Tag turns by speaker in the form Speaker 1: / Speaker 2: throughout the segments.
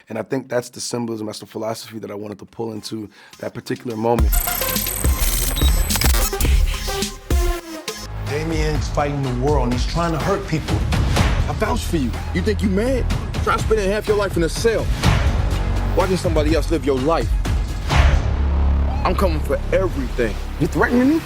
Speaker 1: And I think that's the symbolism, that's the philosophy that I wanted to pull into that particular moment.
Speaker 2: Damien's fighting the world and he's trying to hurt people.
Speaker 3: I vouch for you. You think you mad? Try spending half your life in a cell, watching somebody else live your life. I'm coming for everything.
Speaker 1: You threatening me?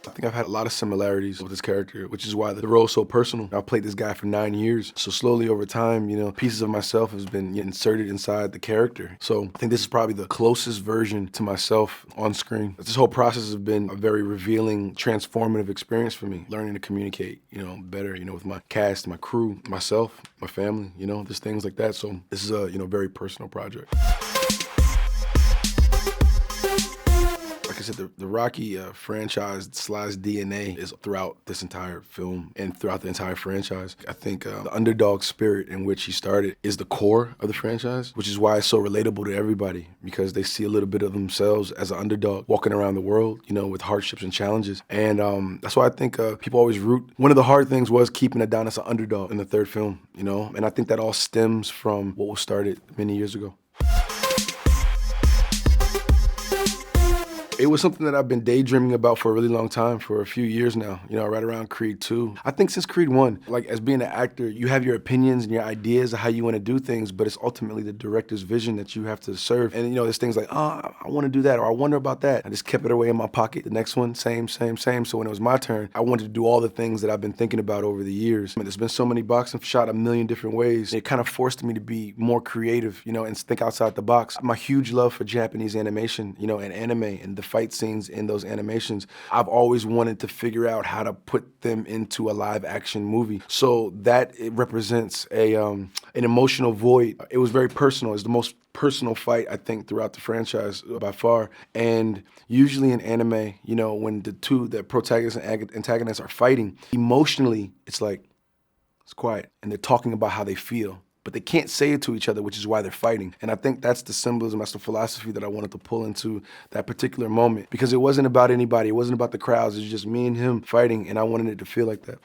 Speaker 1: I think I've had a lot of similarities with this character, which is why the role is so personal. I've played this guy for 9 years. So slowly over time, pieces of myself has been inserted inside the character. So I think this is probably the closest version to myself on screen. This whole process has been a very revealing, transformative experience for me. Learning to communicate, better, with my cast, my crew, myself, my family, just things like that. So this is a, very personal project. Like I said, the Rocky franchise slash DNA is throughout this entire film and throughout the entire franchise. I think the underdog spirit in which he started is the core of the franchise, which is why it's so relatable to everybody, because they see a little bit of themselves as an underdog walking around the world, with hardships and challenges. And that's why I think people always root. One of the hard things was keeping it down as an underdog in the third film, and I think that all stems from what was started many years ago. It was something that I've been daydreaming about for a really long time, for a few years now, right around Creed 2. I think since Creed 1, as being an actor, you have your opinions and your ideas of how you want to do things, but it's ultimately the director's vision that you have to serve. And, there's things like, I want to do that, or I wonder about that. I just kept it away in my pocket. The next one, same. So when it was my turn, I wanted to do all the things that I've been thinking about over the years. There's been so many boxing shot a million different ways. It kind of forced me to be more creative, and think outside the box. My huge love for Japanese animation, and anime, and the fight scenes in those animations, I've always wanted to figure out how to put them into a live action movie. So that it represents an emotional void. It was very personal. It's the most personal fight, I think, throughout the franchise by far. And usually in anime, when the protagonist and antagonist are fighting, emotionally, it's quiet. And they're talking about how they feel, but they can't say it to each other, which is why they're fighting. And I think that's the symbolism, that's the philosophy that I wanted to pull into that particular moment, because it wasn't about anybody, it wasn't about the crowds, it was just me and him fighting, and I wanted it to feel like that.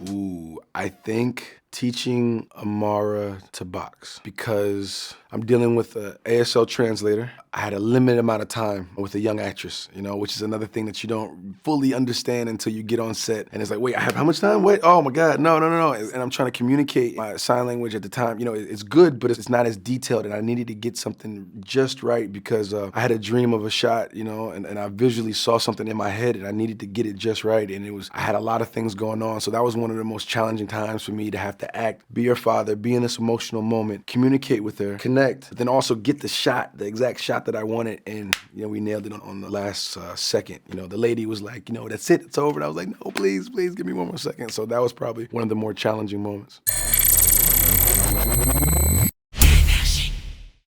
Speaker 1: Ooh, I think teaching Amara to box, because I'm dealing with an ASL translator. I had a limited amount of time with a young actress, which is another thing that you don't fully understand until you get on set. And it's like, wait, I have how much time? Wait, oh my God, no. And I'm trying to communicate my sign language at the time. It's good, but it's not as detailed. And I needed to get something just right, because I had a dream of a shot, and I visually saw something in my head, and I needed to get it just right. And I had a lot of things going on. So that was one of the most challenging times for me, to have to act, be her father, be in this emotional moment, communicate with her, connect, but then also get the exact shot that I wanted. And, we nailed it on the last second. The lady was like, that's it, it's over. And I was like, no, please give me one more second. So that was probably one of the more challenging moments.